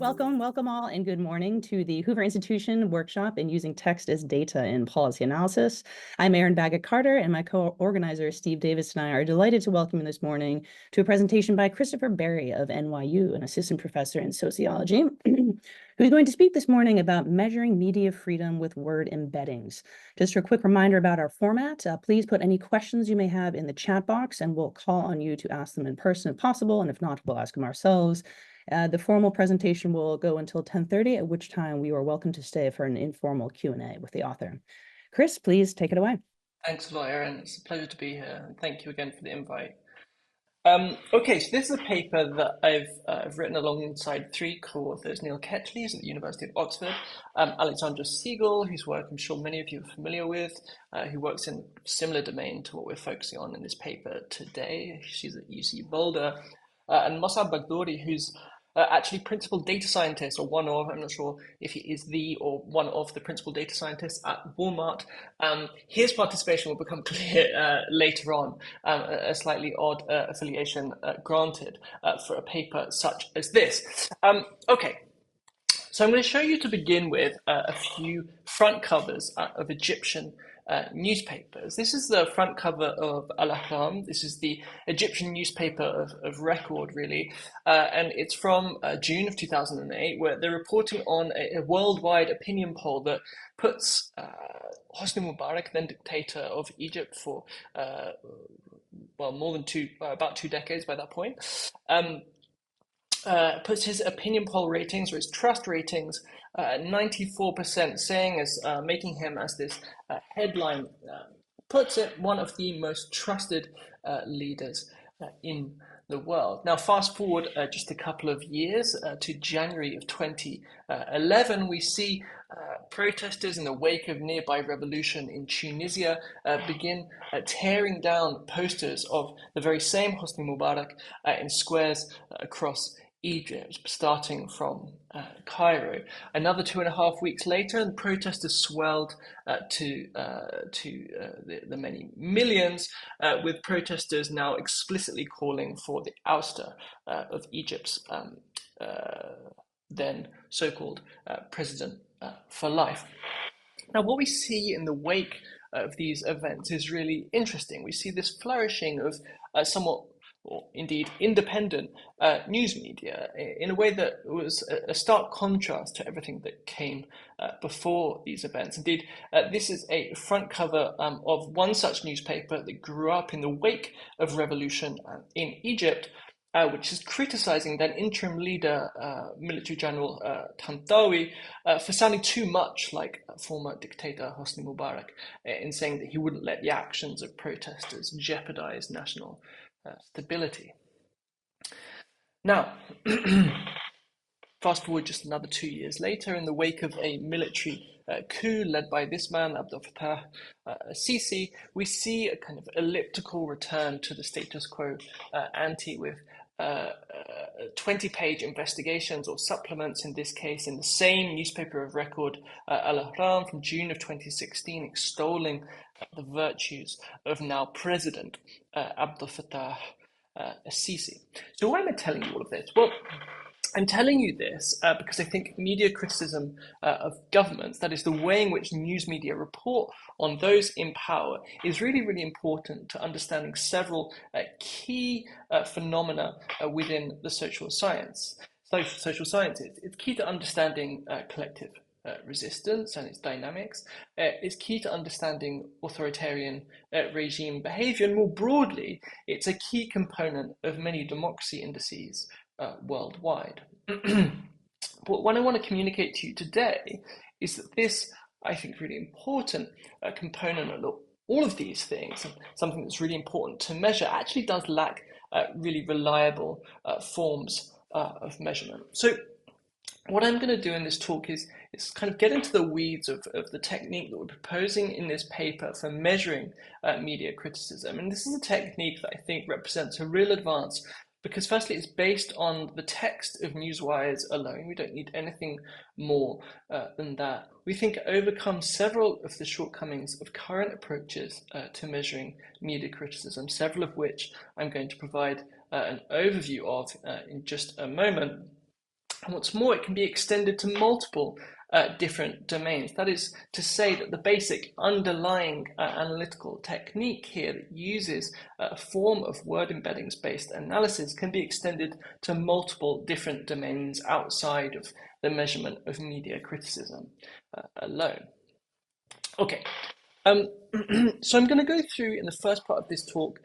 Welcome all, and good morning to the Hoover Institution workshop in using text as data in policy analysis. I'm Erin Baggett-Carter, and my co-organizer, Steve Davis, and I are delighted to welcome you this morning to a presentation by Christopher Berry of NYU, an assistant professor in sociology, who's going to speak this morning about measuring media freedom with word embeddings. Just a quick reminder about our format, please put any questions you may have in the chat box, and we'll call on you to ask them in person if possible, and if not, we'll ask them ourselves. The formal presentation will go until 10:30, at which time we are welcome to stay for an informal Q&A with the author. Chris, please take it away. Thanks a lot, Erin. It's a pleasure to be here. And thank you again for the invite. Okay, so this is a paper that I've written alongside three co-authors: Neil Ketchley, who's at the University of Oxford, Alexandra Siegel, whose work I'm sure many of you are familiar with, who works in a similar domain to what we're focusing on in this paper today. She's at UC Boulder, and Mossab Baghdori, who's actually principal data scientist, or one of, I'm not sure if he is the or one of the principal data scientists at Walmart. His participation will become clear later on, a slightly odd affiliation granted for a paper such as this. Okay, so I'm going to show you to begin with a few front covers of Egyptian newspapers. This is the front cover of Al-Ahram. This is the Egyptian newspaper of record, really, and it's from June of 2008, where they're reporting on a worldwide opinion poll that puts Hosni Mubarak, then dictator of Egypt for well, more than about 2 decades by that point, puts his opinion poll ratings or his trust ratings at 94%, saying as making him, as this headline puts it, one of the most trusted leaders in the world. Now, fast forward just a couple of years to January of 2011, we see protesters in the wake of nearby revolution in Tunisia begin tearing down posters of the very same Hosni Mubarak in squares across Egypt, starting from Cairo. Another 2.5 weeks later, the protesters swelled to the many millions, with protesters now explicitly calling for the ouster of Egypt's then so-called president for life. Now, what we see in the wake of these events is really interesting. We see this flourishing of somewhat, or indeed independent news media in a way that was a stark contrast to everything that came before these events. Indeed, this is a front cover of one such newspaper that grew up in the wake of revolution in Egypt, which is criticizing then interim leader, military general Tantawi, for sounding too much like former dictator Hosni Mubarak, in saying that he wouldn't let the actions of protesters jeopardize national stability. Now, fast forward just another 2 years later, in the wake of a military coup led by this man, Abdel Fattah Sisi, we see a kind of elliptical return to the status quo ante, with 20-page investigations or supplements, in this case, in the same newspaper of record, Al-Ahram, from June of 2016, extolling the virtues of now President Abdel Fattah Sisi. So why am I telling you all of this? Well, I'm telling you this because I think media criticism of governments, that is the way in which news media report on those in power, is really, really important to understanding several key phenomena within the social sciences. It's key to understanding collective resistance and its dynamics. It's key to understanding authoritarian regime behavior, and more broadly, it's a key component of many democracy indices worldwide. But what I want to communicate to you today is that this, I think, really important component of all of these things, and something that's really important to measure, actually does lack really reliable forms of measurement. So what I'm going to do in this talk is kind of get into the weeds of the technique that we're proposing in this paper for measuring media criticism. And this is a technique that I think represents a real advance because, firstly, it's based on the text of Newswires alone. We don't need anything more than that. We think it overcomes several of the shortcomings of current approaches to measuring media criticism, several of which I'm going to provide an overview of in just a moment. And what's more, it can be extended to multiple different domains. That is to say that the basic underlying analytical technique here that uses a form of word embeddings-based analysis can be extended to multiple different domains outside of the measurement of media criticism alone. Okay, so I'm going to go through in the first part of this talk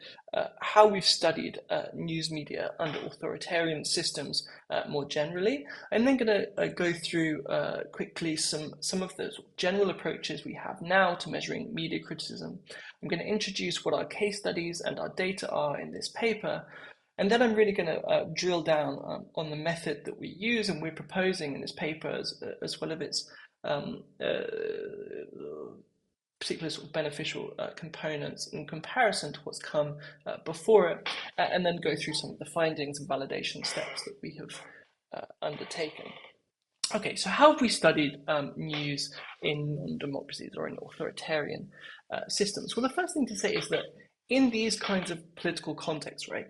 how we've studied news media under authoritarian systems more generally. I'm then going to go through quickly some of the general approaches we have now to measuring media criticism. I'm going to introduce what our case studies and our data are in this paper. And then I'm really going to drill down on the method that we use and we're proposing in this paper, as well as its particular sort of beneficial components in comparison to what's come before it, and then go through some of the findings and validation steps that we have undertaken. Okay, so how have we studied news in non-democracies or in authoritarian systems? Well, the first thing to say is that in these kinds of political contexts, right,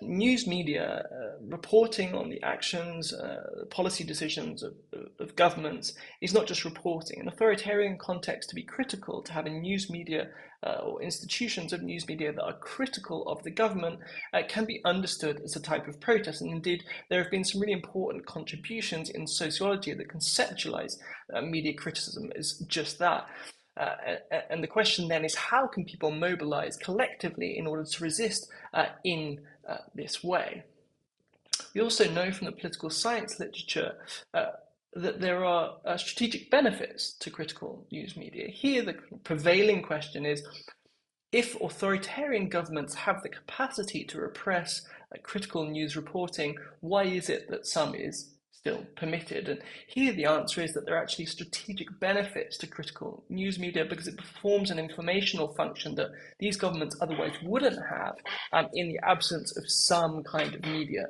news media reporting on the actions, policy decisions of governments is not just reporting. In authoritarian context, to be critical, to have a news media or institutions of news media that are critical of the government can be understood as a type of protest. And indeed, there have been some really important contributions in sociology that conceptualize media criticism as just that. And the question then is, how can people mobilize collectively in order to resist in this way? We also know from the political science literature that there are strategic benefits to critical news media. Here, the prevailing question is, if authoritarian governments have the capacity to repress critical news reporting, why is it that some is still permitted? And here the answer is that there are actually strategic benefits to critical news media because it performs an informational function that these governments otherwise wouldn't have in the absence of some kind of media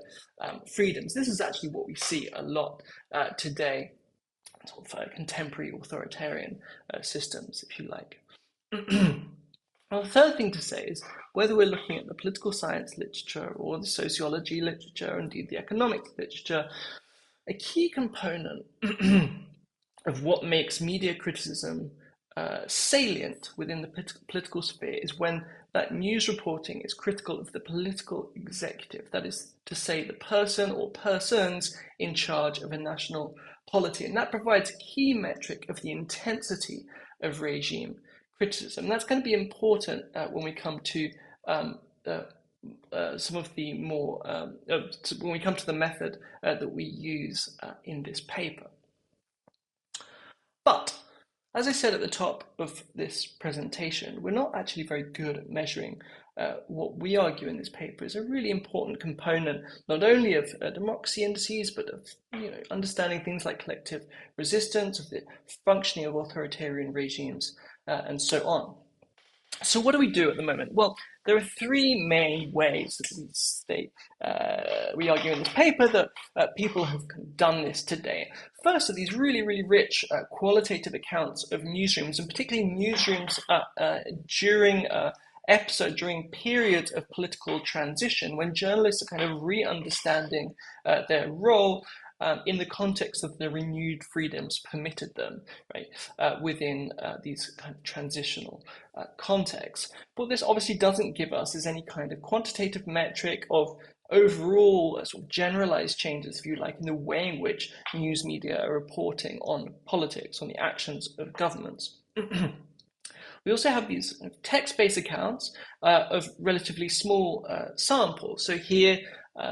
freedoms. This is actually what we see a lot today, sort of contemporary authoritarian systems, if you like. Well, the third thing to say is, whether we're looking at the political science literature or the sociology literature, indeed the economic literature, a key component of what makes media criticism salient within the political sphere is when that news reporting is critical of the political executive, that is to say, the person or persons in charge of a national polity. And that provides a key metric of the intensity of regime criticism. That's going to be important when we come to some of the more, when we come to the method that we use in this paper. But, as I said at the top of this presentation, we're not actually very good at measuring what we argue in this paper is a really important component, not only of democracy indices, but of understanding things like collective resistance, of the functioning of authoritarian regimes, and so on. So what do we do at the moment? Well, there are three main ways that we argue in this paper that people have done this today. First are these really, really rich qualitative accounts of newsrooms, and particularly newsrooms during periods of political transition, when journalists are kind of re-understanding their role in the context of the renewed freedoms permitted them, right, within these kind of transitional contexts. What this obviously doesn't give us is any kind of quantitative metric of overall sort of generalized changes, if you like, in the way in which news media are reporting on politics, on the actions of governments. We also have these text-based accounts of relatively small samples. So here,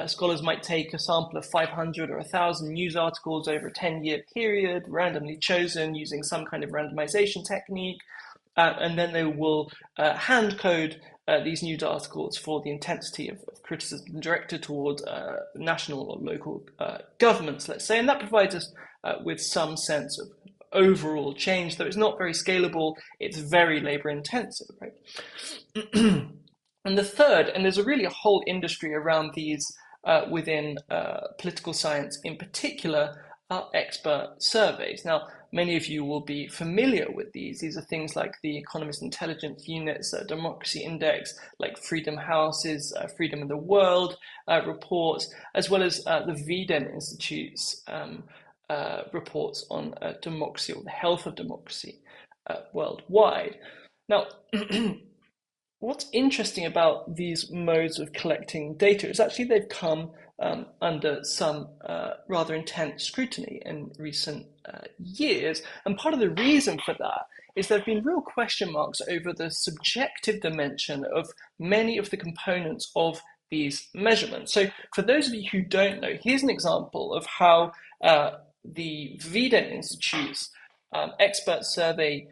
scholars might take a sample of 500 or 1,000 news articles over a 10-year period, randomly chosen using some kind of randomization technique, and then they will hand code these news articles for the intensity of criticism directed towards national or local governments, let's say, and that provides us with some sense of overall change, though it's not very scalable, it's very labor intensive, right? And the third, and there's really a whole industry around these within political science in particular, are expert surveys. Now, Many of you will be familiar with these. These are things like the Economist Intelligence Unit's Democracy Index, like Freedom House's Freedom of the World reports, as well as the VDEM Institute's reports on democracy, or the health of democracy worldwide. Now, what's interesting about these modes of collecting data is actually they've come under some rather intense scrutiny in recent years. And part of the reason for that is there have been real question marks over the subjective dimension of many of the components of these measurements. So for those of you who don't know, here's an example of how the VDEM Institute's expert survey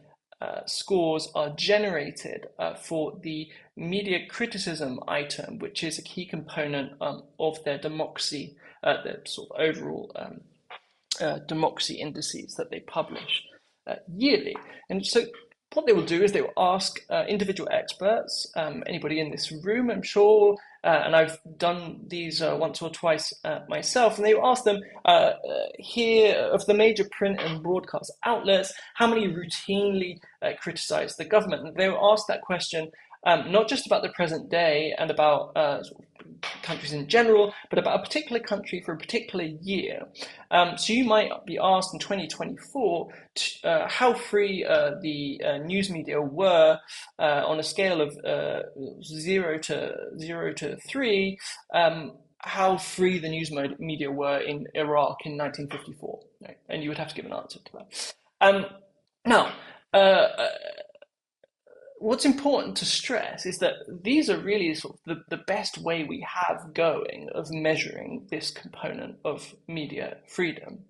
scores are generated for the media criticism item, which is a key component of their democracy, their sort of overall democracy indices that they publish yearly. And so what they will do is they will ask individual experts, anybody in this room, I'm sure, and I've done these once or twice myself, and they will ask them here, of the major print and broadcast outlets, how many routinely criticize the government? And they will ask that question not just about the present day and about sort of countries in general, but about a particular country for a particular year. So you might be asked in 2024 how free the news media were on a scale of 0 to 3, how free the news media were in Iraq in 1954, right? And you would have to give an answer to that. Now, what's important to stress is that these are really sort of the best way we have going of measuring this component of media freedom.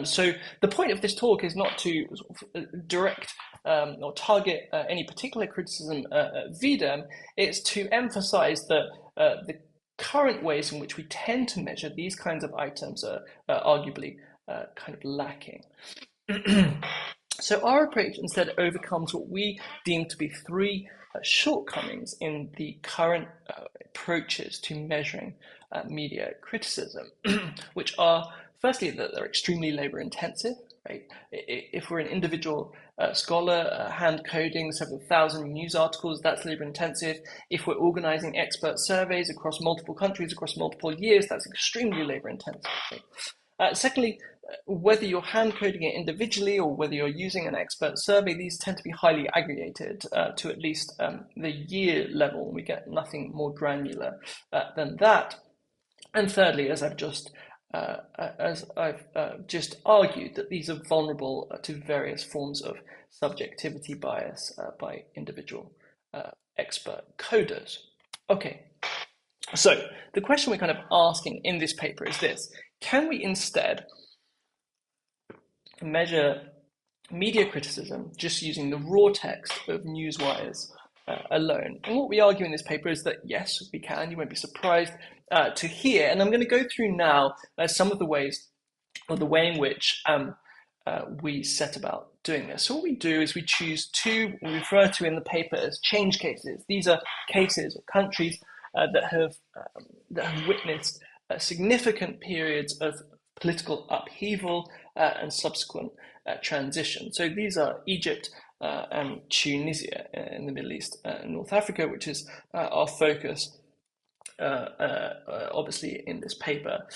So the point of this talk is not to sort of direct or target any particular criticism at VDEM. It's to emphasize that the current ways in which we tend to measure these kinds of items are arguably kind of lacking. So our approach instead overcomes what we deem to be three shortcomings in the current approaches to measuring media criticism, which are, firstly, that they're extremely labor intensive, right? If we're an individual scholar hand coding several thousand news articles, that's labor intensive. If we're organizing expert surveys across multiple countries, across multiple years, that's extremely labor intensive. Right? Secondly, whether you're hand coding it individually or whether you're using an expert survey, these tend to be highly aggregated to at least the year level. We get nothing more granular than that. And thirdly, as I've just argued, that these are vulnerable to various forms of subjectivity bias by individual expert coders. Okay, so the question we're kind of asking in this paper is this: can we instead measure media criticism just using the raw text of newswires alone? And what we argue in this paper is that yes, we can. You won't be surprised to hear. And I'm going to go through now some of the ways, or the way in which we set about doing this. So what we do is we choose two, we refer to in the paper as change cases. These are cases or countries that have witnessed significant periods of political upheaval and subsequent transition. So these are Egypt and Tunisia in the Middle East and North Africa, which is our focus, obviously, in this paper.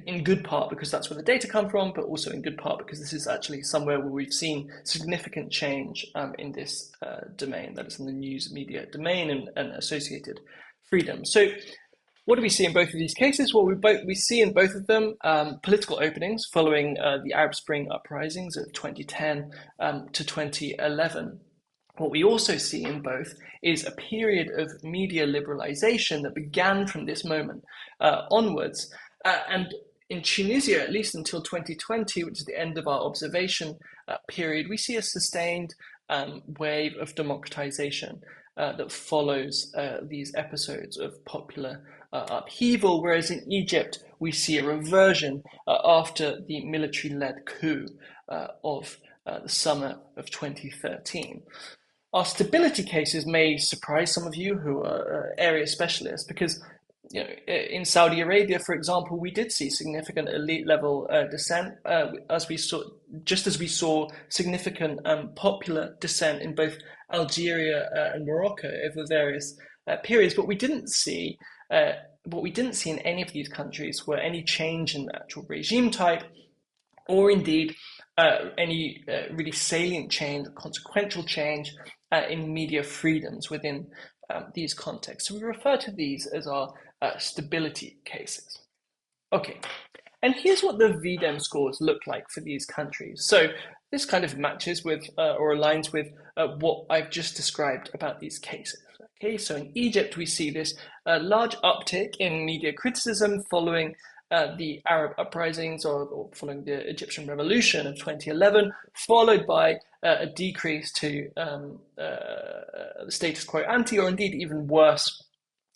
In good part because that's where the data come from, but also in good part because this is actually somewhere where we've seen significant change in this domain, that is in the news media domain and associated freedom. So what do we see in both of these cases? Well, we see in both of them political openings following the Arab Spring uprisings of 2010 to 2011. What we also see in both is a period of media liberalization that began from this moment onwards. And in Tunisia, at least until 2020, which is the end of our observation period, we see a sustained wave of democratization that follows these episodes of popular upheaval, whereas in Egypt, we see a reversion after the military-led coup of the summer of 2013. Our stability cases may surprise some of you who are area specialists, because in Saudi Arabia, for example, we did see significant elite level dissent, as we saw, just as we saw significant popular dissent in both Algeria and Morocco over various periods. But we didn't see what we didn't see in any of these countries were any change in the actual regime type, or indeed any really salient change, consequential change in media freedoms within these contexts. So we refer to these as our stability cases. Okay, and here's what the VDEM scores look like for these countries. So this kind of matches with or aligns with what I've just described about these cases. Okay, so in Egypt, we see this large uptick in media criticism following the Arab uprisings or following the Egyptian revolution of 2011, followed by a decrease to the status quo ante, or indeed even worse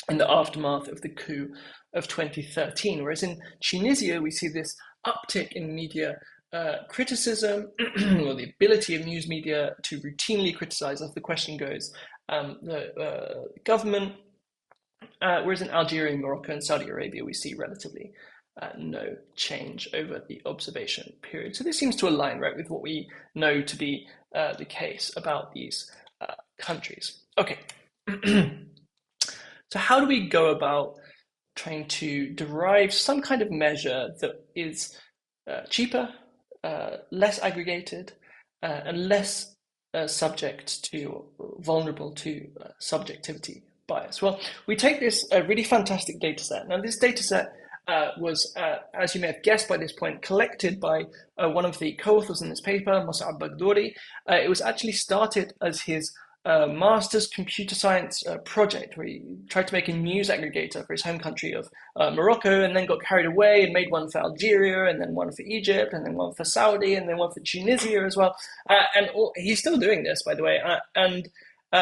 in the aftermath of the coup of 2013. Whereas in Tunisia, we see this uptick in media criticism, or the ability of news media to routinely criticize, as the question goes, the government. Whereas in Algeria, Morocco, and Saudi Arabia, we see relatively no change over the observation period. So this seems to align, right, with what we know to be the case about these countries. Okay. So how do we go about trying to derive some kind of measure that is cheaper, less aggregated, and less subject to, vulnerable to subjectivity bias? Well, we take this really fantastic data set. Now, this data set was, as you may have guessed by this point, collected by one of the co-authors in this paper, Mos'ab Bagdouri. It was actually started as his master's computer science project, where he tried to make a news aggregator for his home country of Morocco, and then got carried away and made one for Algeria, and then one for Egypt, and then one for Saudi, and then one for Tunisia as well. He's still doing this, by the way.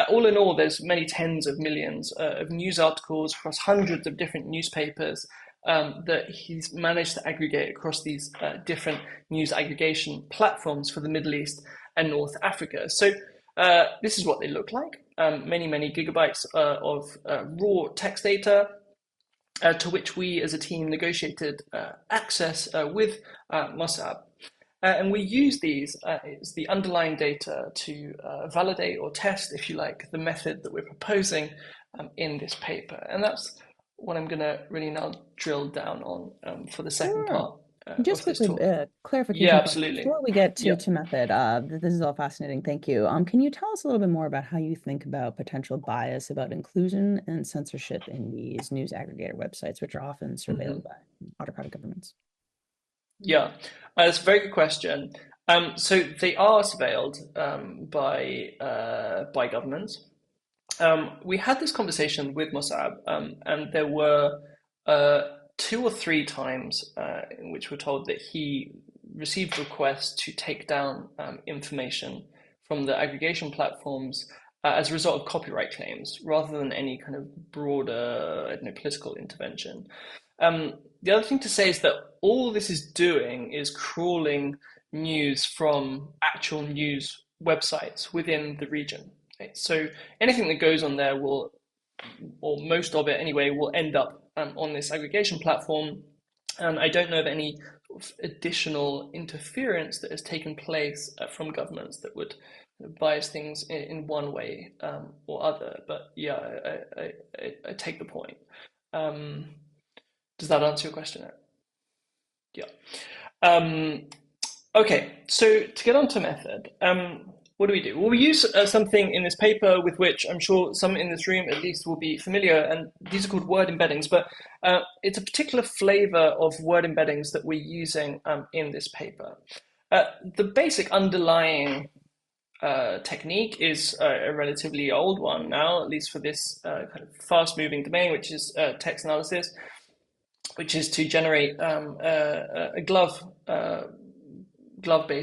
All in all, there's many tens of millions of news articles across hundreds of different newspapers that he's managed to aggregate across these different news aggregation platforms for the Middle East and North Africa. So this is what they look like. Many gigabytes of raw text data to which we as a team negotiated access with Mos'ab. And we use these as the underlying data to validate or test, if you like, the method that we're proposing in this paper. And that's what I'm going to really now drill down on for the second part. Just quickly, clarification. Yeah, absolutely. Before we get to method, this is all fascinating. Thank you. Can you tell us a little bit more about how you think about potential bias about inclusion and censorship in these news aggregator websites, which are often surveilled by autocratic governments? Yeah, that's a very good question. So they are surveilled by governments. We had this conversation with Mos'ab, and there were 2 or 3 times in which we're told that he received requests to take down information from the aggregation platforms as a result of copyright claims, rather than any kind of broader, political intervention. The other thing to say is that all this is doing is crawling news from actual news websites within the region. Okay? So anything that goes on there will, or most of it anyway, will end up on this aggregation platform. And I don't know of any additional interference that has taken place from governments that would bias things in one way or other. But yeah, I take the point. Does that answer your question? Yeah. Okay, so to get on to method, what do? Well, we use something in this paper with which I'm sure some in this room at least will be familiar, and these are called word embeddings, but it's a particular flavor of word embeddings that we're using in this paper. The basic underlying technique is a relatively old one now, at least for this kind of fast-moving domain, which is text analysis, which is to generate a glove-based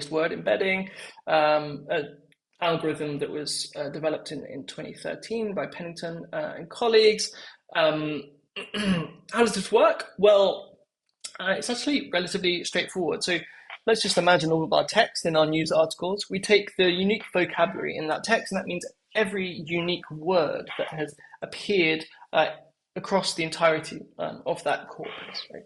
word embedding, an algorithm that was developed in 2013 by Pennington and colleagues. How does this work? Well, it's actually relatively straightforward. So let's just imagine all of our text in our news articles. We take the unique vocabulary in that text, and that means every unique word that has appeared across the entirety of that corpus, right?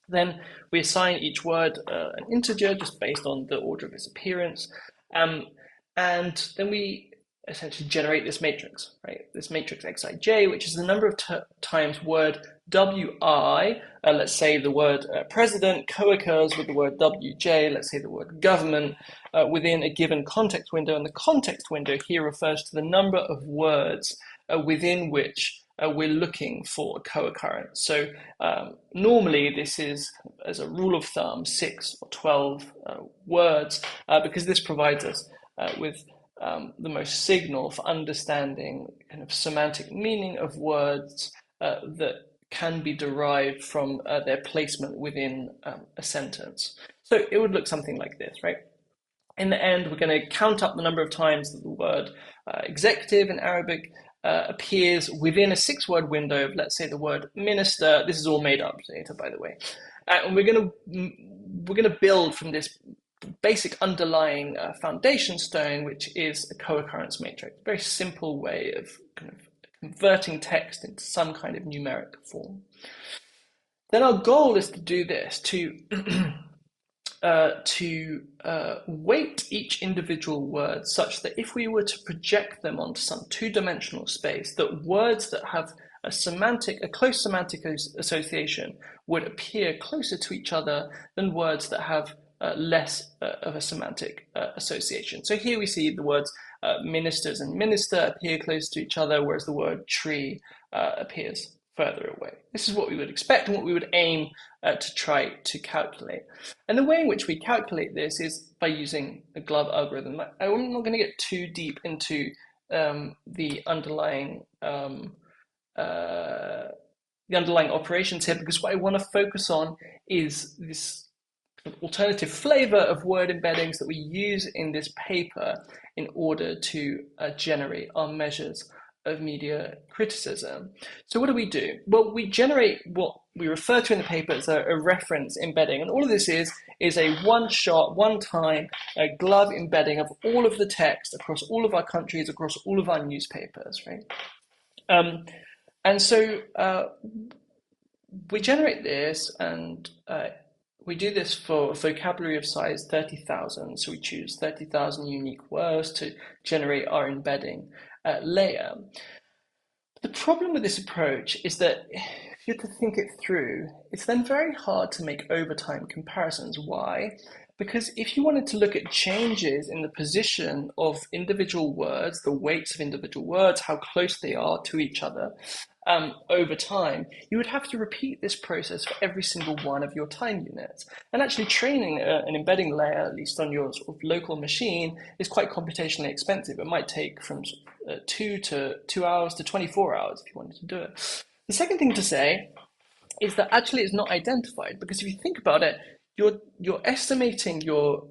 Then we assign each word an integer just based on the order of its appearance. And then we essentially generate this matrix, right? This matrix xij, which is the number of times word wi, let's say the word president, co-occurs with the word wj, let's say the word government, within a given context window. And the context window here refers to the number of words within which we're looking for a co-occurrence. So normally this is, as a rule of thumb, 6 or 12 words, because this provides us with the most signal for understanding kind of semantic meaning of words that can be derived from their placement within a sentence. So it would look something like this, right? In the end, we're going to count up the number of times that the word executive in Arabic appears within a 6-word window of, let's say, the word minister. This is all made up data, by the way. And we're going to build from this basic underlying foundation stone, which is a co-occurrence matrix. A very simple way of kind of converting text into some kind of numeric form. Then our goal is to do this, to weight each individual word such that if we were to project them onto some two-dimensional space, that words that have a close semantic association would appear closer to each other than words that have less of a semantic association. So here we see the words ministers and minister appear close to each other, whereas the word tree appears further away. This is what we would expect and what we would aim to try to calculate. And the way in which we calculate this is by using a Glove algorithm. I'm not going to get too deep into the underlying operations here, because what I want to focus on is this alternative flavor of word embeddings that we use in this paper in order to generate our measures of media criticism. So what do we do? Well, we generate what we refer to in the paper as a reference embedding, and all of this is a one-shot, one-time Glove embedding of all of the text across all of our countries, across all of our newspapers, right? And so we generate this, and we do this for a vocabulary of size 30,000. So we choose 30,000 unique words to generate our embedding layer. The problem with this approach is that if you're to think it through, it's then very hard to make overtime comparisons. Why? Because if you wanted to look at changes in the position of individual words, the weights of individual words, how close they are to each other over time, you would have to repeat this process for every single one of your time units. And actually training an embedding layer, at least on your sort of local machine, is quite computationally expensive. It might take from 2 hours to 24 hours if you wanted to do it. The second thing to say is that actually it's not identified, because if you think about it, you're estimating your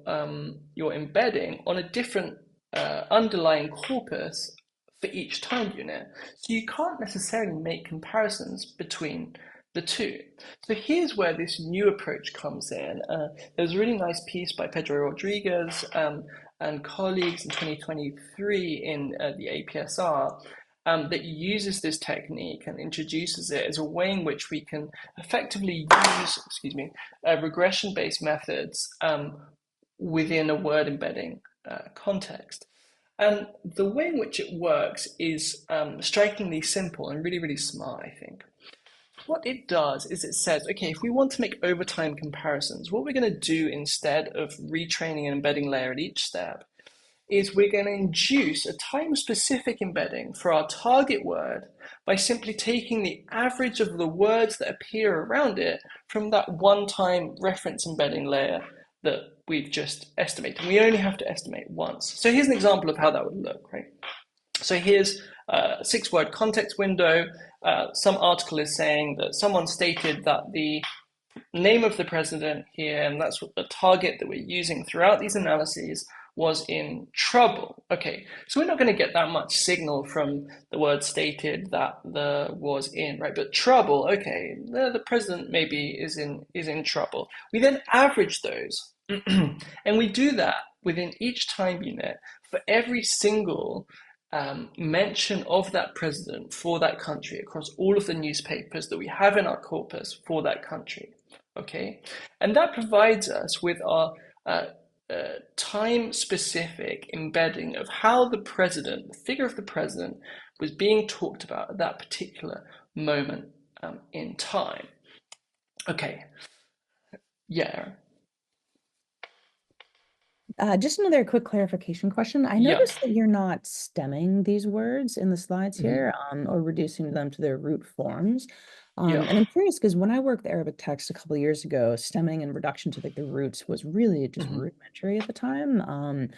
embedding on a different underlying corpus for each time unit. So you can't necessarily make comparisons between the two. So here's where this new approach comes in. There was a really nice piece by Pedro Rodriguez and colleagues in 2023 in the APSR that uses this technique and introduces it as a way in which we can effectively use, regression-based methods within a word embedding context. And the way in which it works is strikingly simple and really, really smart, I think. What it does is it says, okay, if we want to make overtime comparisons, what we're going to do instead of retraining an embedding layer at each step is we're going to induce a time-specific embedding for our target word by simply taking the average of the words that appear around it from that one-time reference embedding layer that we've just estimated. We only have to estimate once. So here's an example of how that would look, right? So here's a 6-word context window. Some article is saying that someone stated that the name of the president here, and that's what the target that we're using throughout these analyses, was in trouble. Okay, so we're not going to get that much signal from the word stated that the was in, right? But trouble, okay, the president maybe is in trouble. We then average those, and we do that within each time unit for every single mention of that president for that country across all of the newspapers that we have in our corpus for that country. Okay, and that provides us with our time-specific embedding of how the president, the figure of the president, was being talked about at that particular moment in time. Okay, yeah. Just another quick clarification question. I Yeah. noticed that you're not stemming these words in the slides here, or reducing them to their root forms. Yeah. And I'm curious because when I worked the Arabic text a couple of years ago, stemming and reduction to like the roots was really just rudimentary at the time.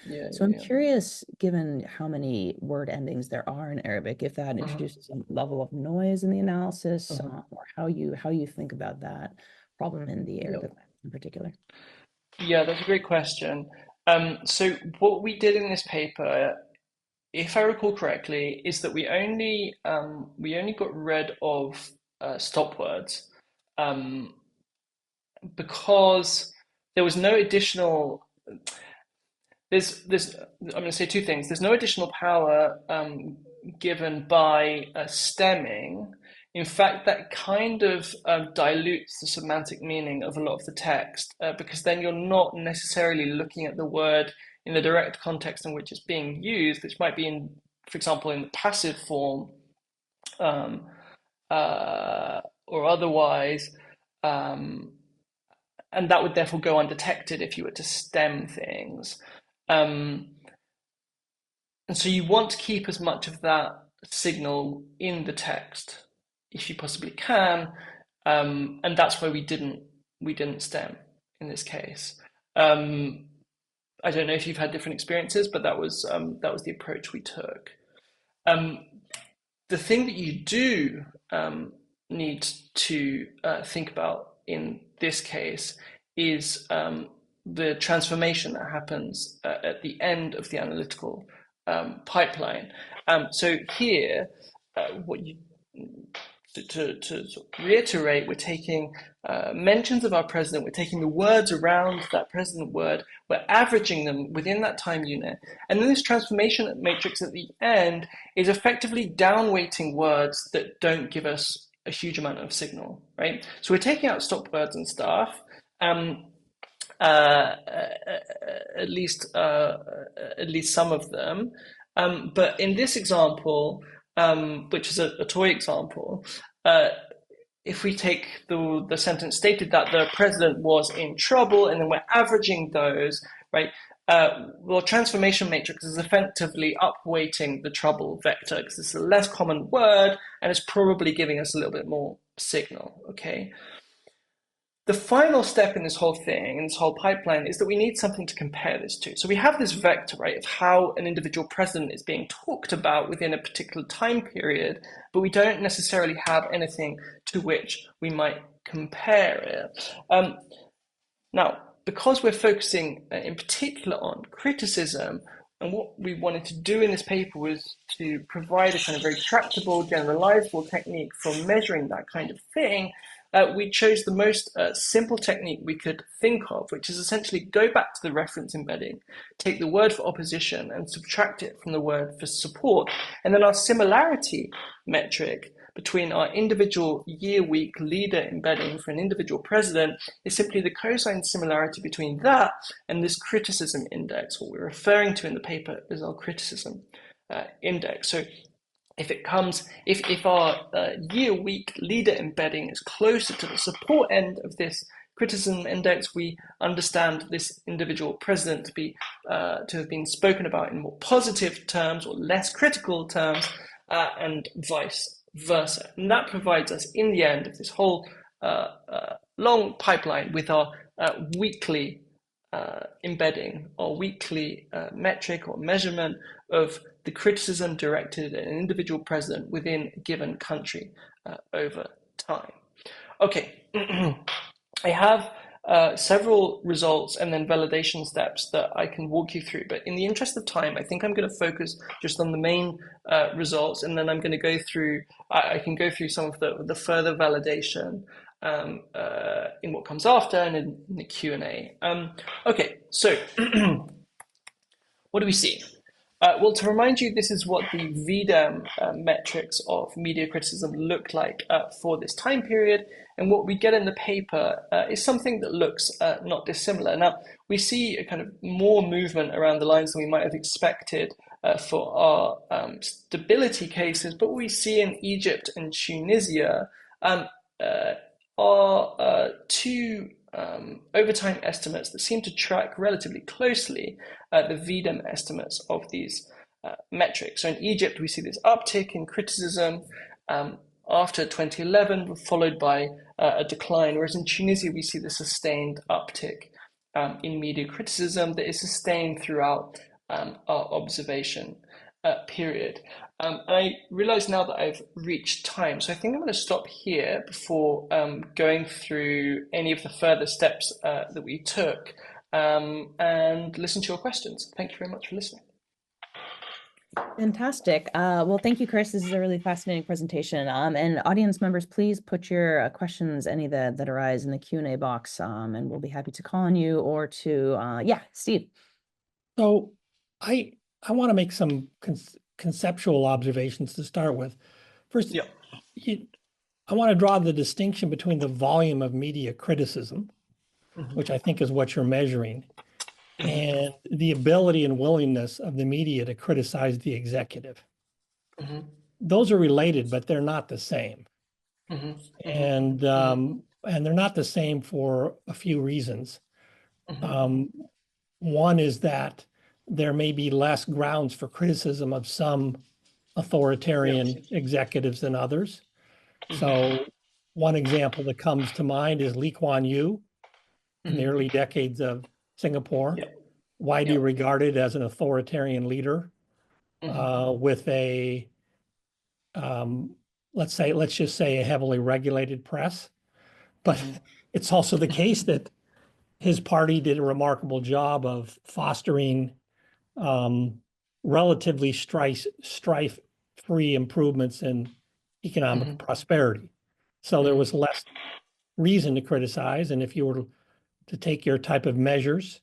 Yeah. So I'm Yeah. curious, given how many word endings there are in Arabic, if that introduces a level of noise in the analysis, or how you think about that problem in the Yeah. Arabic language in particular. Yeah, that's a great question. So what we did in this paper, if I recall correctly, is that we only got rid of stop words um, because there was no additional. There's I'm going to say two things. There's no additional power given by stemming. In fact, that kind of dilutes the semantic meaning of a lot of the text because then you're not necessarily looking at the word in the direct context in which it's being used, which might be in, for example, in the passive form um, or otherwise, um, and that would therefore go undetected if you were to stem things. Um, and so you want to keep as much of that signal in the text if you possibly can, and that's why we didn't stem in this case. Um, I don't know if you've had different experiences, but that was the approach we took. Um, the thing that you do need to think about in this case is the transformation that happens at the end of the analytical pipeline. So here, what you to sort of reiterate, we're taking mentions of our president, we're taking the words around that president word, we're averaging them within that time unit. And then this transformation matrix at the end is effectively downweighting words that don't give us a huge amount of signal, right? So we're taking out stop words and stuff. Um, uh, at least some of them. But in this example, which is a toy example, uh, if we take the sentence stated that the president was in trouble, and then we're averaging those, right? Well, transformation matrix is effectively upweighting the trouble vector because it's a less common word and it's probably giving us a little bit more signal, okay? The final step in this whole thing, in this whole pipeline, is that we need something to compare this to. So we have this vector, right, of how an individual president is being talked about within a particular time period, but we don't necessarily have anything to which we might compare it. Now, because we're focusing in particular on criticism, and what we wanted to do in this paper was to provide a kind of very tractable, generalizable technique for measuring that kind of thing, we chose the most simple technique we could think of, which is essentially go back to the reference embedding, take the word for opposition and subtract it from the word for support, and then our similarity metric between our individual year-week leader embedding for an individual president is simply the cosine similarity between that and this criticism index, what we're referring to in the paper as our criticism index. So if our year-week leader embedding is closer to the support end of this criticism index, we understand this individual president to have been spoken about in more positive terms or less critical terms, and vice versa. And that provides us, in the end of this whole long pipeline, with our weekly embedding or weekly metric or measurement of the criticism directed at an individual president within a given country over time. Okay, I have several results and then validation steps that I can walk you through, but in the interest of time, I think I'm going to focus just on the main results, and then I'm going to go through, I can go through some of the further validation in what comes after and in the Q&A. Okay, so what do we see? Well, to remind you, this is what the VDAM metrics of media criticism look like for this time period. And what we get in the paper is something that looks not dissimilar. Now, we see a kind of more movement around the lines than we might have expected for our stability cases, but what we see in Egypt and Tunisia are two overtime estimates that seem to track relatively closely the VDEM estimates of these metrics. So in Egypt, we see this uptick in criticism after 2011, followed by a decline, whereas in Tunisia, we see the sustained uptick in media criticism that is sustained throughout our observation period. I realize now that I've reached time, so I think I'm going to stop here before going through any of the further steps that we took and listen to your questions. Thank you very much for listening. Fantastic. Well, thank you, Chris. This is a really fascinating presentation. And audience members, please put your questions, any that arise in the Q&A box, and we'll be happy to call on you or to, yeah, Steve. So I want to make some conceptual observations to start with. First, I want to draw the distinction between the volume of media criticism, which I think is what you're measuring, and the ability and willingness of the media to criticize the executive. Those are related, but they're not the same. And they're not the same for a few reasons. One is that there may be less grounds for criticism of some authoritarian executives than others. So one example that comes to mind is Lee Kuan Yew in the early decades of Singapore, widely regarded as an authoritarian leader with a, let's just say a heavily regulated press. But it's also the case that his party did a remarkable job of fostering relatively strife-free improvements in economic prosperity. So there was less reason to criticize. And if you were to take your type of measures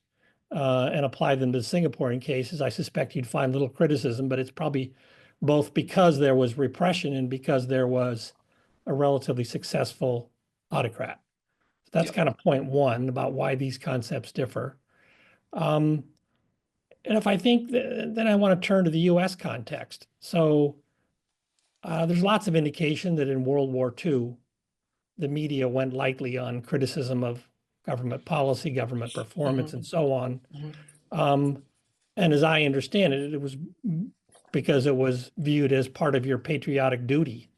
and apply them to Singaporean cases, I suspect you'd find little criticism, but it's probably both because there was repression and because there was a relatively successful autocrat. So that's kind of point one about why these concepts differ. And if I think, then I want to turn to the US context. So there's lots of indication that in World War II, the media went lightly on criticism of government policy, government performance, and so on. And as I understand it, it was because it was viewed as part of your patriotic duty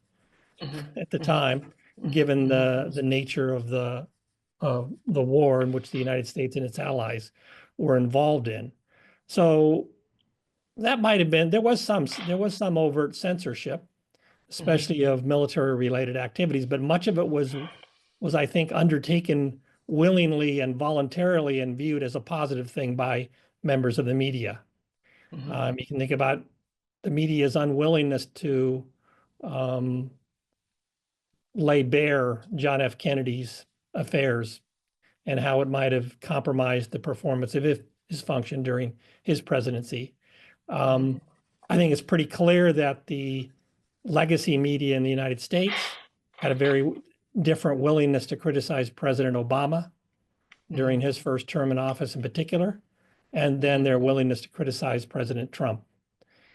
at the time, given the nature of the war in which the United States and its allies were involved in. So that might have been, there was some overt censorship, especially of military-related activities, but much of it was I think undertaken willingly and voluntarily and viewed as a positive thing by members of the media. You can think about the media's unwillingness to lay bare John F. Kennedy's affairs and how it might have compromised the performance of his function during his presidency. I think it's pretty clear that the legacy media in the United States had a very different willingness to criticize President Obama during his first term in office in particular, and then their willingness to criticize President Trump.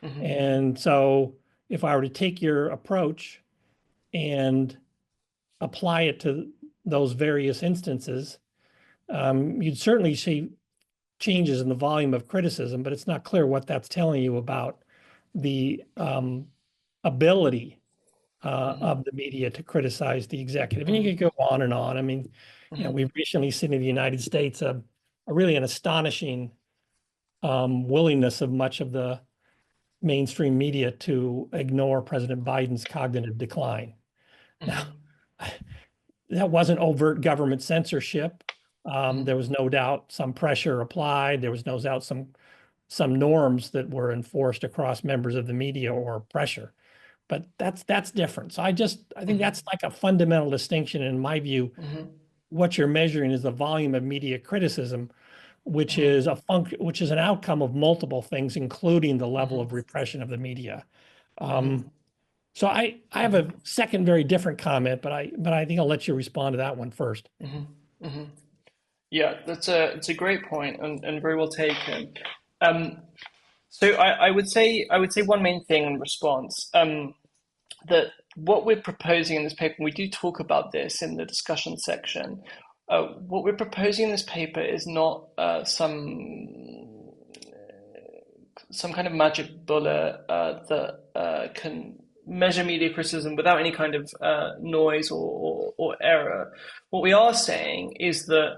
And so if I were to take your approach and apply it to those various instances, you'd certainly see changes in the volume of criticism, but it's not clear what that's telling you about the ability of the media to criticize the executive. And you could go on and on. I mean, you know, we've recently seen in the United States a really an astonishing willingness of much of the mainstream media to ignore President Biden's cognitive decline. Now, that wasn't overt government censorship. There was no doubt some pressure applied. There was no doubt some norms that were enforced across members of the media or pressure. But that's different. So I think that's like a fundamental distinction in my view. What you're measuring is the volume of media criticism, which is which is an outcome of multiple things, including the level of repression of the media. So I have a second very different comment, but I think I'll let you respond to that one first. Yeah, it's a great point and very well taken. So I would say one main thing in response, that what we're proposing in this paper, and we do talk about this in the discussion section, what we're proposing in this paper is not some kind of magic bullet that can measure media criticism without any kind of noise or error. What we are saying is that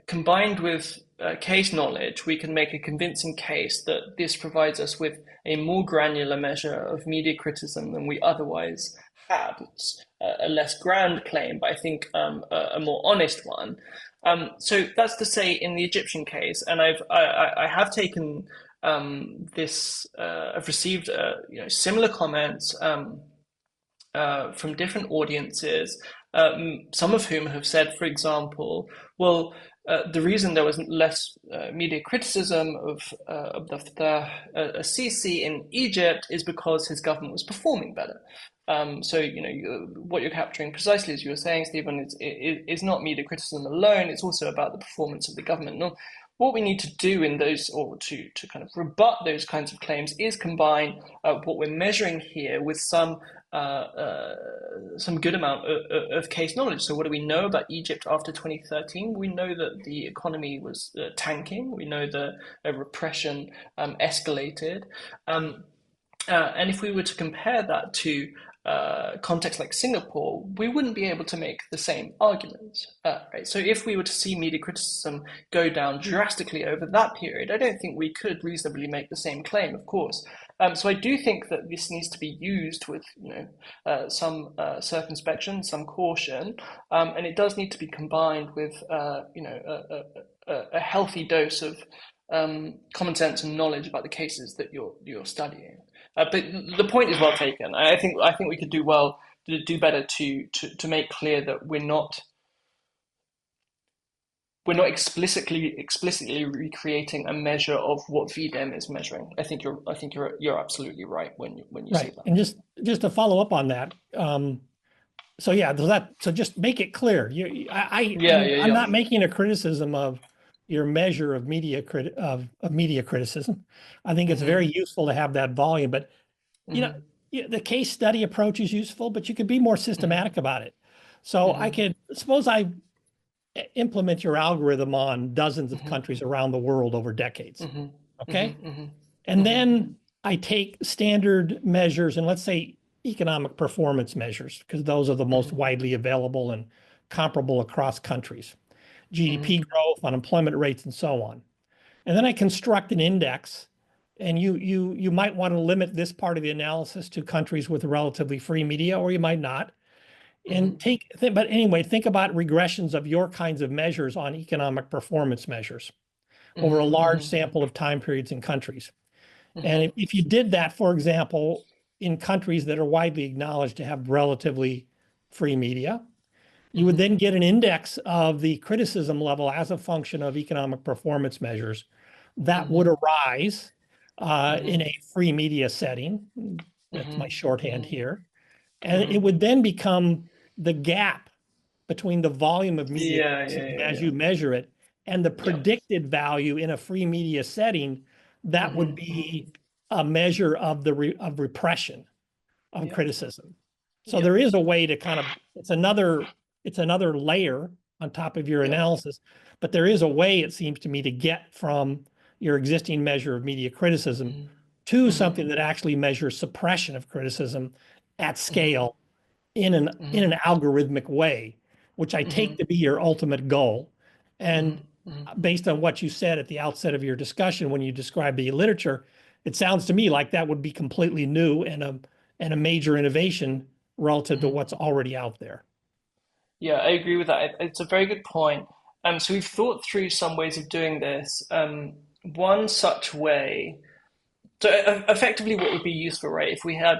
combined with case knowledge, we can make a convincing case that this provides us with a more granular measure of media criticism than we otherwise had. It's a less grand claim, but I think a more honest one. So that's to say, in the Egyptian case, and I have taken this. I've received similar comments from different audiences, some of whom have said, for example, well, the reason there was less media criticism of Abdel Fattah Sisi in Egypt is because his government was performing better. So what you're capturing precisely, as you were saying, Stephen, is not media criticism alone. It's also about the performance of the government. Now, what we need to do in those, or to kind of rebut those kinds of claims, is combine what we're measuring here with some good amount of case knowledge. So what do we know about Egypt after 2013? We know that the economy was tanking. We know that repression escalated. And if we were to compare that to context like Singapore, we wouldn't be able to make the same arguments. Right? So if we were to see media criticism go down drastically over that period, I don't think we could reasonably make the same claim, of course. So I do think that this needs to be used with some circumspection, some caution, and it does need to be combined with a healthy dose of common sense and knowledge about the cases that you're studying. But the point is well taken. I think we could do better to make clear that we're not explicitly recreating a measure of what VDEM is measuring. I think you're absolutely right when you say that. And just to follow up on that. So just make it clear. I'm not making a criticism of your measure of media criticism. I think it's very useful to have that volume, but the case study approach is useful, but you could be more systematic about it. So suppose I implement your algorithm on dozens of countries around the world over decades. Okay. And then I take standard measures, and let's say economic performance measures, because those are the most widely available and comparable across countries. GDP growth, unemployment rates, and so on. And then I construct an index, and you might want to limit this part of the analysis to countries with relatively free media, or you might not. And but anyway, think about regressions of your kinds of measures on economic performance measures over a large sample of time periods and countries. And if you did that, for example, in countries that are widely acknowledged to have relatively free media, you would then get an index of the criticism level as a function of economic performance measures that would arise in a free media setting. That's my shorthand here. And it would then become the gap between the volume of media as you measure it and the predicted value in a free media setting. That would be a measure of of repression of criticism. So there is a way to kind of, it's another layer on top of your analysis, but there is a way, it seems to me, to get from your existing measure of media criticism to something that actually measures suppression of criticism at scale in an algorithmic way, which I take to be your ultimate goal. And based on what you said at the outset of your discussion when you described the literature, it sounds to me like that would be completely new and a major innovation relative to what's already out there. Yeah, I agree with that. It's a very good point. So we've thought through some ways of doing this. One such way, so effectively what would be useful, right, if we had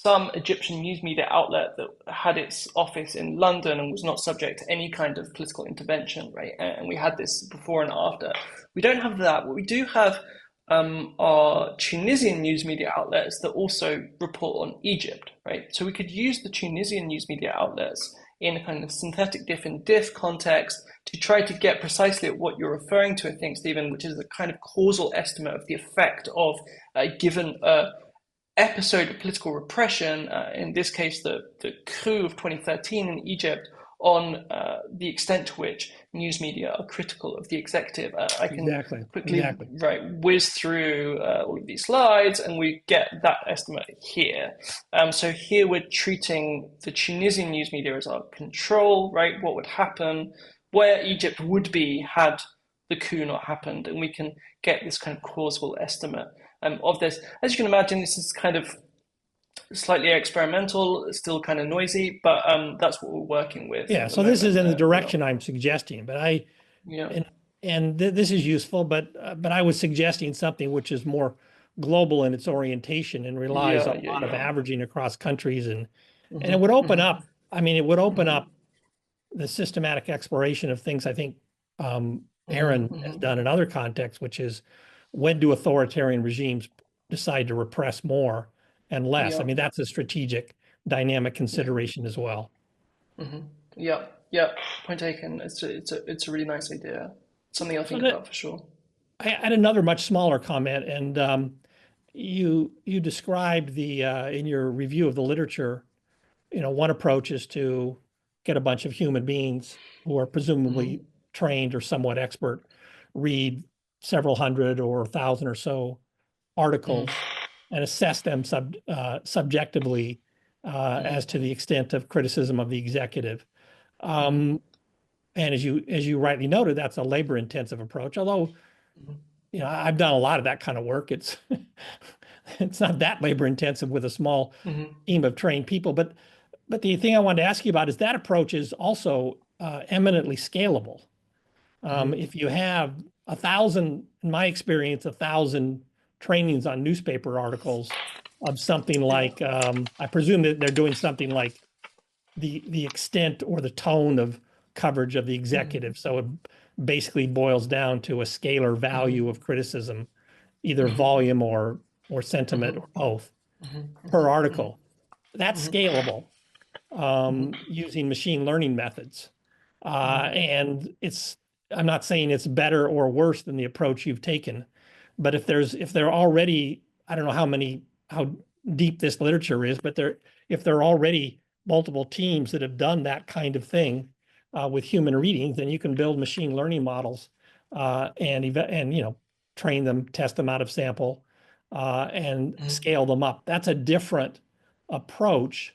some Egyptian news media outlet that had its office in London and was not subject to any kind of political intervention, right? And we had this before and after. We don't have that. What we do have are Tunisian news media outlets that also report on Egypt, right? So we could use the Tunisian news media outlets in a kind of synthetic diff and diff context to try to get precisely at what you're referring to, I think, Stephen, which is a kind of causal estimate of the effect of a given episode of political repression, in this case, the coup of 2013 in Egypt, on the extent to which news media are critical of the executive. I can quickly whiz through all of these slides, and we get that estimate here. So here we're treating the Tunisian news media as our control, right? What would happen, where Egypt would be had the coup not happened, and we can get this kind of causal estimate of this. As you can imagine, this is kind of slightly experimental, still kind of noisy, but that's what we're working with. Yeah, so this is in the direction I'm suggesting, but this is useful, but I was suggesting something which is more global in its orientation and relies on a lot of averaging across countries, and it would open up, I mean, it would open up the systematic exploration of things I think Aaron has done in other contexts, which is when do authoritarian regimes decide to repress more and less? I mean, that's a strategic dynamic consideration as well. Yeah, point taken. It's a really nice idea. Something I'll think about for sure. I had another much smaller comment, and you described the in your review of the literature, one approach is to get a bunch of human beings who are presumably trained or somewhat expert, read several hundred or 1,000 or so articles and assess them subjectively as to the extent of criticism of the executive. And as you rightly noted, that's a labor-intensive approach. Although, I've done a lot of that kind of work. It's not that labor-intensive with a small team of trained people. But the thing I wanted to ask you about is that approach is also eminently scalable. If you have 1,000, in my experience, 1,000 trainings on newspaper articles of something like, I presume that they're doing something like the extent or the tone of coverage of the executive. So it basically boils down to a scalar value of criticism, either volume or sentiment or both per article. That's scalable using machine learning methods. And I'm not saying it's better or worse than the approach you've taken, but if they're already, I don't know how deep this literature is, but if there are already multiple teams that have done that kind of thing with human readings, then you can build machine learning models and train them, test them out of sample, and scale them up. That's a different approach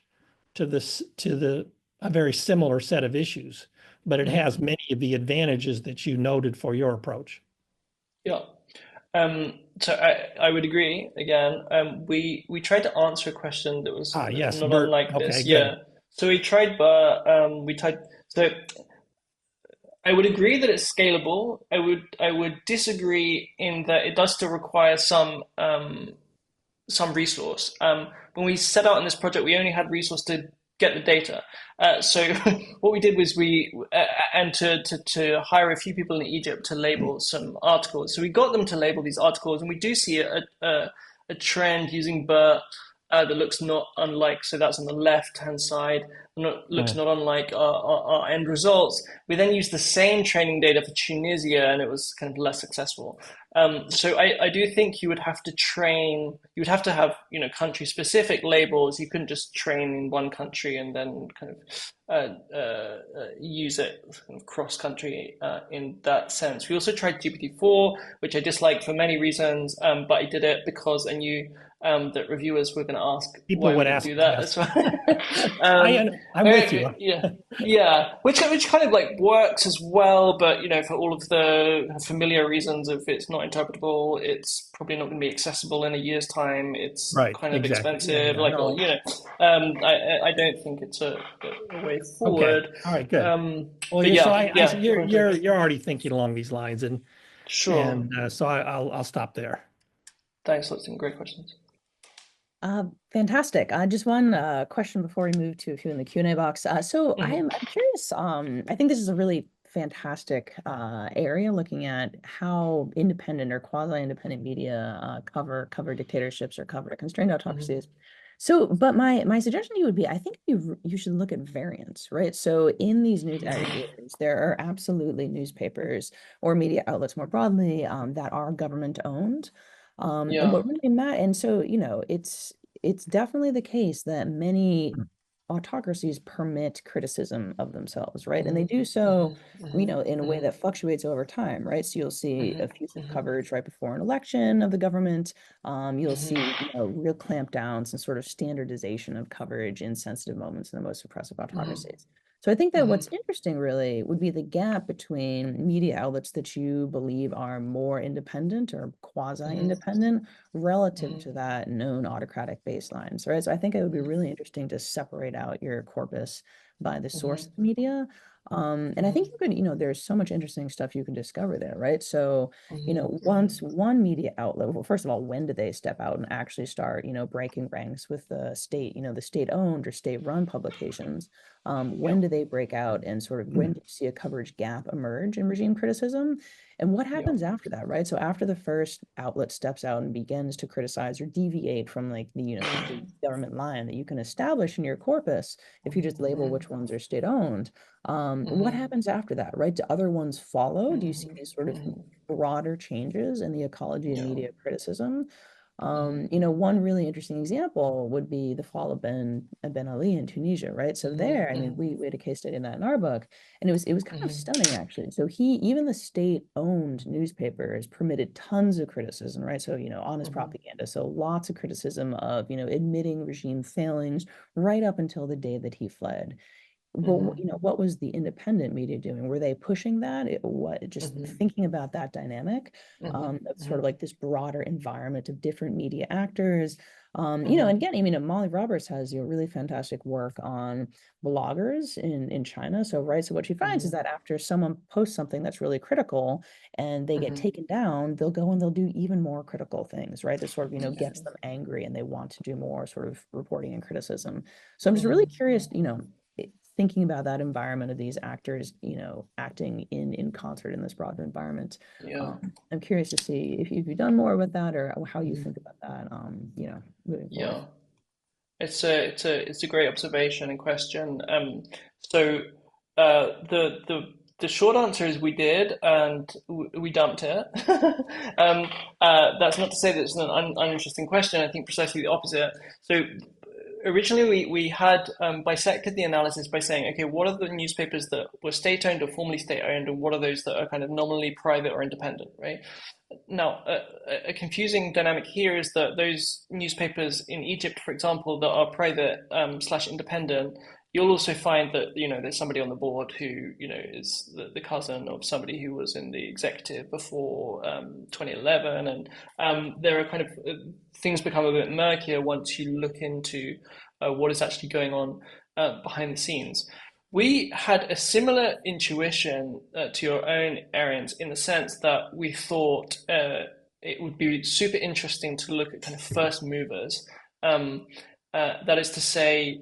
to a very similar set of issues, but it has many of the advantages that you noted for your approach. Yeah. So I would agree. Again, we tried to answer a question that was not unlike this. Yeah. So we tried, but so I would agree that it's scalable. I would disagree in that it does still require some resource. When we set out on this project, we only had resource to get the data. So what we did was to hire a few people in Egypt to label some articles. So we got them to label these articles, and we do see a trend using BERT that looks not unlike, so that's on the left-hand side, looks not unlike our end results. We then used the same training data for Tunisia, and it was kind of less successful. So I do think you would have to have country-specific labels. You couldn't just train in one country and then kind of use it kind of cross-country in that sense. We also tried GPT-4, which I disliked for many reasons, but I did it because I knew that reviewers were going to ask people would ask do that as well. I'm with you. Yeah, which kind of like works as well, but for all of the familiar reasons, if it's not interpretable, it's probably not going to be accessible in a year's time. It's kind of expensive. I don't think it's a way forward. Okay. All right, good. You're already thinking along these lines, and sure. And so I'll stop there. Thanks, lots of great questions. Fantastic. Just one question before we move to a few in the Q&A box. So I'm curious, I think this is a really fantastic area looking at how independent or quasi-independent media cover dictatorships or cover constrained autocracies. So, but my suggestion to you would be, I think you should look at variants, right? So in these news aggregators, there are absolutely newspapers or media outlets more broadly that are government owned. And Yeah. what really matters, and so, it's definitely the case that many autocracies permit criticism of themselves, right? And they do so, in a way that fluctuates over time, right? So you'll see effusive coverage right before an election of the government. You'll see, real clampdowns and sort of standardization of coverage in sensitive moments in the most oppressive autocracies. So I think that what's interesting really would be the gap between media outlets that you believe are more independent or quasi-independent relative to that known autocratic baselines, right? So I think it would be really interesting to separate out your corpus by the source of media. And I think you could, there's so much interesting stuff you can discover there, right? So, once one media outlet, well, first of all, when do they step out and actually start, breaking ranks with the state, the state-owned or state-run publications? When do they break out and sort of when do you see a coverage gap emerge in regime criticism? And what happens after that, right? So after the first outlet steps out and begins to criticize or deviate from like the government line that you can establish in your corpus, if you just label which ones are state-owned, what happens after that, right? Do other ones follow? Do you see these sort of broader changes in the ecology of media criticism? One really interesting example would be the fall of Ben Ali in Tunisia, right? So there, I mean, we had a case study in that in our book, and it was kind of stunning actually. So even the state-owned newspapers permitted tons of criticism, right? So, honest propaganda. So lots of criticism of, admitting regime failings right up until the day that he fled. But what was the independent media doing? Were they pushing that? Just thinking about that dynamic, of sort of like this broader environment of different media actors. And again, I mean, Molly Roberts has really fantastic work on bloggers in China. So so what she finds is that after someone posts something that's really critical and they get taken down, they'll go and they'll do even more critical things, right? That sort of gets them angry and they want to do more sort of reporting and criticism. So I'm just really curious, thinking about that environment of these actors, acting in concert in this broader environment. I'm curious to see if you've done more with that or how you think about that, moving forward. It's a great observation and question. So the short answer is we did, and we dumped it. That's not to say that it's an uninteresting question. I think precisely the opposite. So originally we had bisected the analysis by saying, okay, what are the newspapers that were state-owned or formerly state-owned, and what are those that are kind of nominally private or independent, right? Now, a confusing dynamic here is that those newspapers in Egypt, for example, that are private slash independent, you'll also find that, there's somebody on the board who, is the cousin of somebody who was in the executive before 2011. And there are kind of things become a bit murkier once you look into what is actually going on behind the scenes. We had a similar intuition to your own, Arians, in the sense that we thought it would be super interesting to look at kind of first movers. That is to say,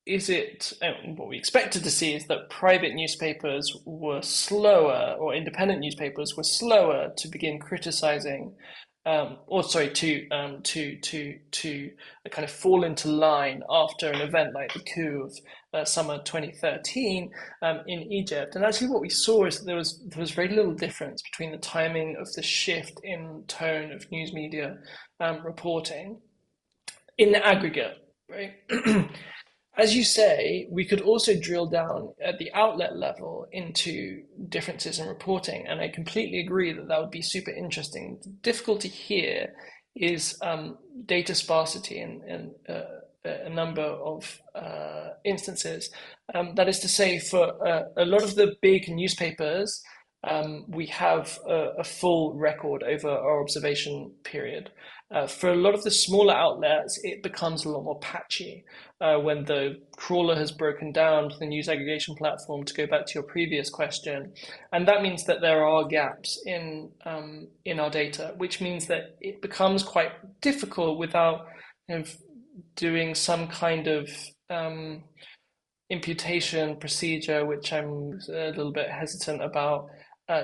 what we expected to see is that private newspapers were slower, or independent newspapers were slower to begin criticizing, to kind of fall into line after an event like the coup of summer 2013 in Egypt. And actually, what we saw is that there was very little difference between the timing of the shift in tone of news media reporting in the aggregate, right? As you say, we could also drill down at the outlet level into differences in reporting, and I completely agree that that would be super interesting. The difficulty here is data sparsity in a number of instances. That is to say, for a lot of the big newspapers, we have a full record over our observation period. For a lot of the smaller outlets, it becomes a lot more patchy when the crawler has broken down to the news aggregation platform, to go back to your previous question. And that means that there are gaps in our data, which means that it becomes quite difficult without of doing some kind of imputation procedure, which I'm a little bit hesitant about,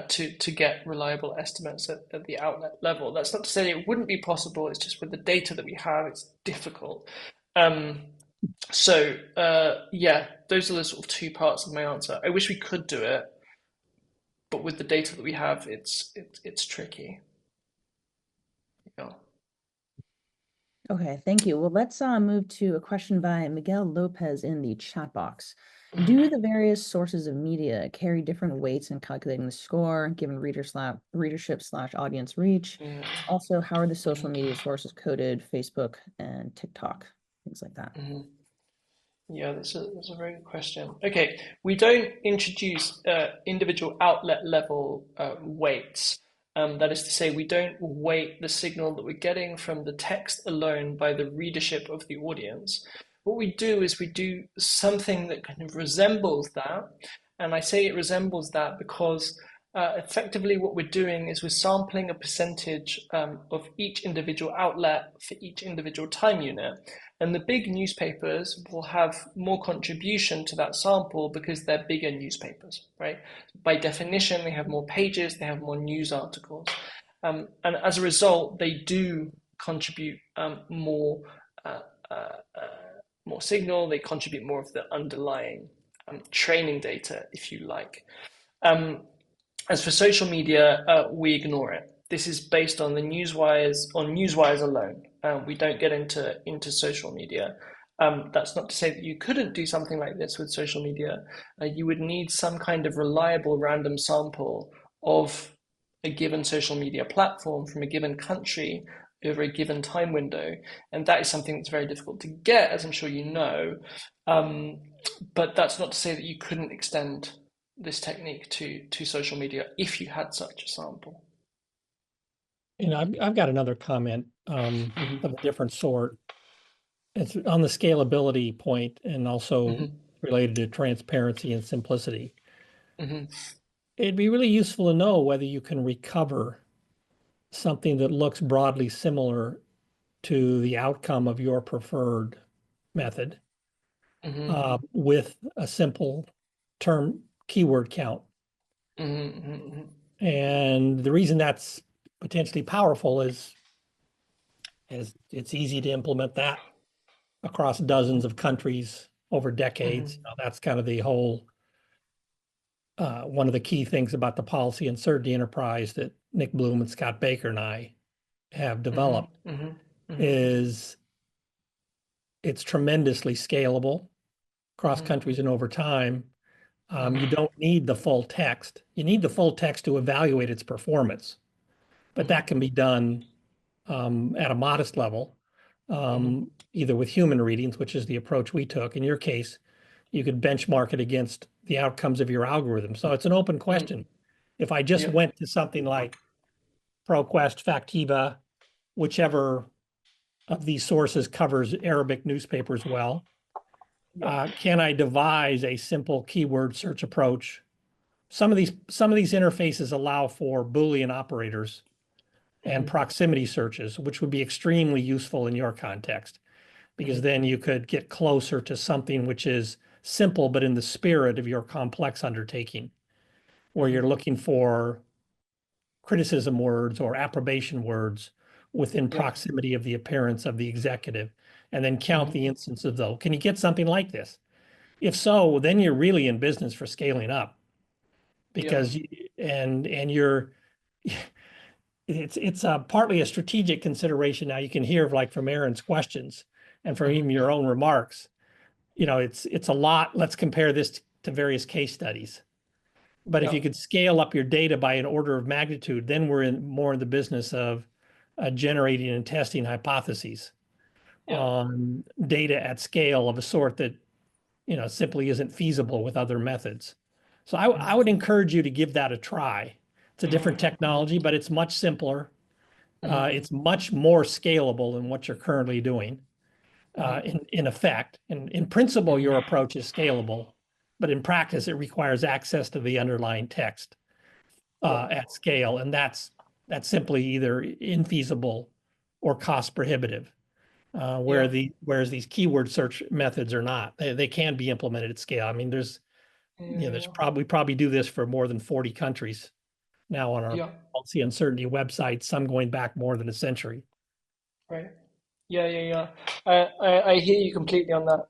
to get reliable estimates at the outlet level. That's not to say it wouldn't be possible. It's just with the data that we have, it's difficult. So yeah, those are the sort of two parts of my answer. I wish we could do it, but with the data that we have, it's tricky. Yeah. Okay, thank you. Well, let's move to a question by Miguel Lopez in the chat box. Do the various sources of media carry different weights in calculating the score, given readership/audience reach? Yeah. Also, how are the social media sources coded, Facebook and TikTok, things like that? Yeah, that's a very good question. Okay, we don't introduce individual outlet level weights. That is to say, we don't weight the signal that we're getting from the text alone by the readership of the audience. What we do is we do something that kind of resembles that. And I say it resembles that because effectively what we're doing is we're sampling a percentage of each individual outlet for each individual time unit. And the big newspapers will have more contribution to that sample because they're bigger newspapers, right? By definition, they have more pages, they have more news articles. And as a result, they do contribute more signal, they contribute more of the underlying training data, if you like. As for social media, we ignore it. This is based on the newswires, on newswires alone. We don't get into social media. That's not to say that you couldn't do something like this with social media. You would need some kind of reliable random sample of a given social media platform from a given country over a given time window. And that is something that's very difficult to get, as I'm sure you know. But that's not to say that you couldn't extend this technique to social media if you had such a sample. You know, I've got another comment of a different sort. It's on the scalability point and also related to transparency and simplicity. It'd be really useful to know whether you can recover something that looks broadly similar to the outcome of your preferred method with a simple term keyword count. And the reason that's potentially powerful is it's easy to implement that across dozens of countries over decades. You know, that's kind of the whole one of the key things about the policy uncertainty enterprise that Nick Bloom and Scott Baker and I have developed is it's tremendously scalable across countries and over time. You don't need the full text. You need the full text to evaluate its performance, but that can be done at a modest level, either with human readings, which is the approach we took. In your case, you could benchmark it against the outcomes of your algorithm. So it's an open question. If I just went to something like ProQuest, Factiva, whichever of these sources covers Arabic newspapers well, can I devise a simple keyword search approach? Some of these interfaces allow for Boolean operators and proximity searches, which would be extremely useful in your context, because then you could get closer to something which is simple, but in the spirit of your complex undertaking, where you're looking for criticism words or approbation words within proximity of the appearance of the executive, and then count the instance of those. Can you get something like this? If so, then you're really in business for scaling up, because it's partly a strategic consideration. Now you can hear like from Aaron's questions and from even your own remarks, you know, it's a lot. Let's compare this to various case studies. But if you could scale up your data by an order of magnitude, then we're more in the business of generating and testing hypotheses on data at scale of a sort that, you know, simply isn't feasible with other methods. So I would encourage you to give that a try. It's a different technology, but it's much simpler. It's much more scalable than what you're currently doing. In effect, in principle, your approach is scalable, but in practice, it requires access to the underlying text at scale, and that's simply either infeasible or cost prohibitive. whereas these keyword search methods are not. They can be implemented at scale. I mean, there's probably do this for more than 40 countries now on our policy uncertainty website, some going back more than a century. Right. Yeah. I hear you completely on that.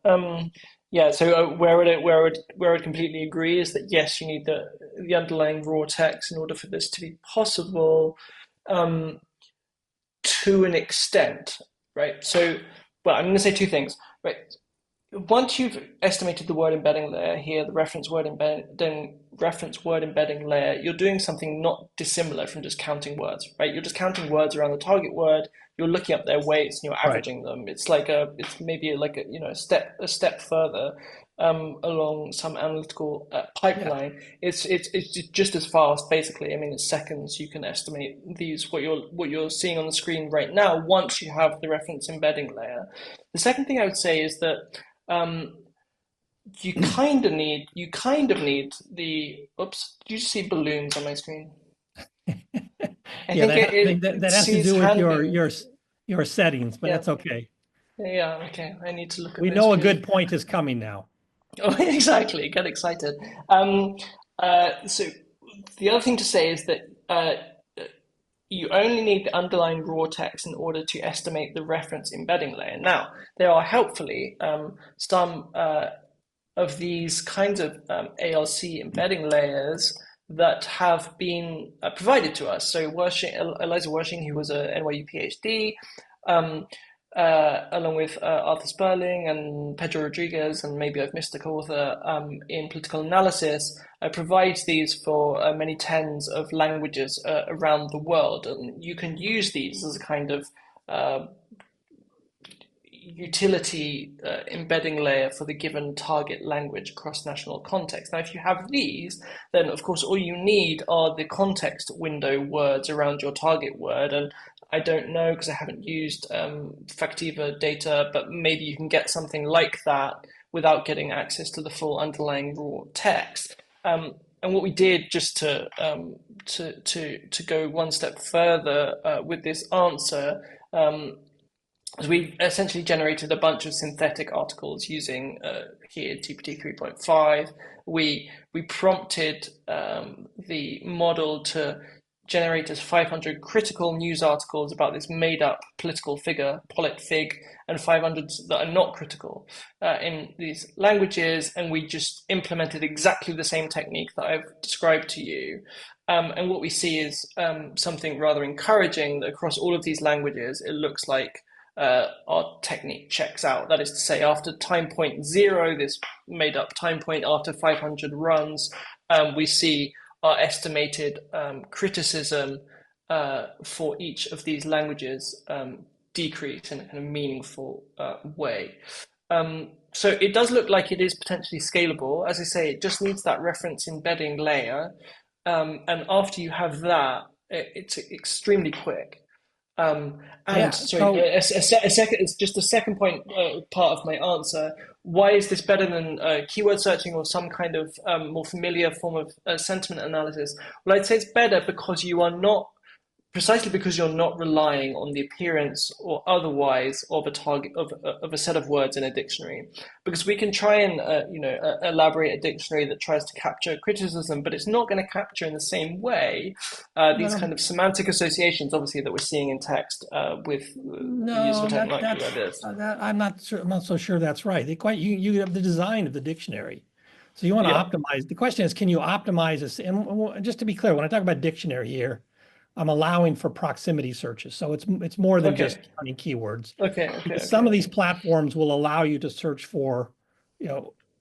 Yeah. So where I would completely agree is that yes, you need the underlying raw text in order for this to be possible, to an extent, right? So, well, I'm going to say two things, right? Once you've estimated the word embedding layer here, the reference word embedding layer, you're doing something not dissimilar from just counting words, right? You're just counting words around the target word. You're looking up their weights and you're averaging them. It's maybe a step further along some analytical pipeline. It's just as fast, basically. I mean, it's seconds. You can estimate what you're seeing on the screen right now once you have the reference embedding layer. The second thing I would say is that you kind of need the. Oops! Did you just see balloons on my screen? I think that has to do with your settings, but that's okay. Yeah. Okay. I need to look at. We know a good point is coming now. Oh, exactly. Get excited. So the other thing to say is that you only need the underlying raw text in order to estimate the reference embedding layer. Now, there are helpfully some of these kinds of ALC embedding layers that have been provided to us. So Eliza Wershing, who was a NYU PhD, along with Arthur Sperling and Pedro Rodriguez, and maybe I've missed a co-author in political analysis, provides these for many tens of languages around the world. And you can use these as a kind of utility embedding layer for the given target language across national context. Now, if you have these, then of course all you need are the context window words around your target word. And I don't know because I haven't used Factiva data, but maybe you can get something like that without getting access to the full underlying raw text. And what we did, just to go one step further with this answer, we essentially generated a bunch of synthetic articles using here GPT 3.5. We prompted the model to generate us 500 critical news articles about this made-up political figure, Polit-Fig, and 500 that are not critical in these languages, and we just implemented exactly the same technique that I've described to you. And what we see is something rather encouraging, that across all of these languages, it looks like our technique checks out. That is to say, after time point 0, this made up time point after 500 runs, we see our estimated criticism for each of these languages decrease in a kind of meaningful way. So it does look like it is potentially scalable. As I say, it just needs that reference embedding layer. And after you have that, it's extremely quick. Just a second point, part of my answer. Why is this better than keyword searching or some kind of more familiar form of sentiment analysis? Well, I'd say it's better because you are not, precisely because you're not relying on the appearance or otherwise of a target of a set of words in a dictionary, because we can try and elaborate a dictionary that tries to capture criticism, but it's not going to capture in the same way these kind of semantic associations, obviously, that we're seeing in text with the use of technology like this. I'm not so sure that's right. You have the design of the dictionary. So you want to optimize. The question is, can you optimize this? And just to be clear, when I talk about dictionary here, I'm allowing for proximity searches. So it's more than just counting keywords. Some of these platforms will allow you to search for,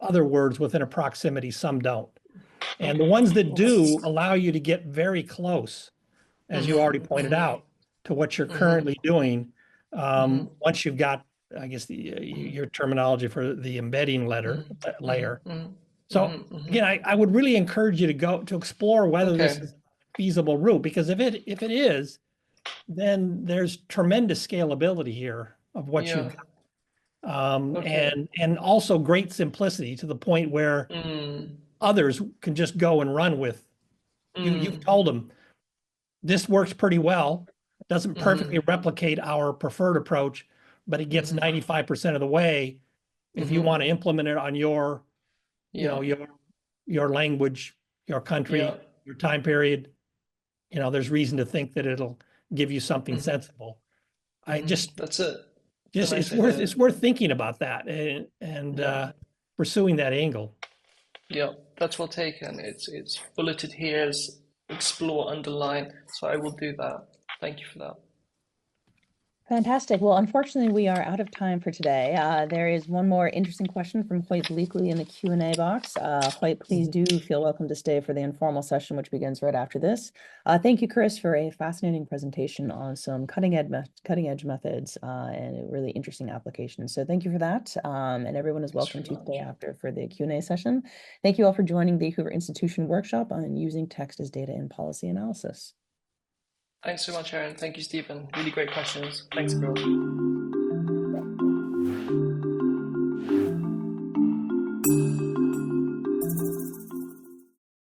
other words within a proximity, some don't. And the ones that do allow you to get very close, as you already pointed out, to what you're currently doing. Once you've got, I guess, your terminology for the embedding layer. So again, I would really encourage you to explore whether this is feasible route, because if it is, then there's tremendous scalability here of what you've got. And also great simplicity to the point where others can just go and run with. You've told them this works pretty well. It doesn't perfectly replicate our preferred approach, but it gets 95% of the way. If you want to implement it on your, you know, your language, your country, your time period, you know, there's reason to think that it'll give you something sensible. I just, that's it. it's worth thinking about that and pursuing that angle. Yeah, that's well taken. It's bulleted here as explore, underline. So I will do that. Thank you for that. Fantastic. Well, unfortunately, we are out of time for today. There is one more interesting question from Hoyt Bleakley in the Q&A box. Hoyt, please do feel welcome to stay for the informal session, which begins right after this. Thank you, Chris, for a fascinating presentation on some cutting edge methods and a really interesting application. So thank you for that. And everyone is welcome to stay after for the Q&A session. Thank you all for joining the Hoover Institution workshop on using text as data in policy analysis. Thanks so much, Aaron. Thank you, Stephen. Really great questions. Thanks, everyone.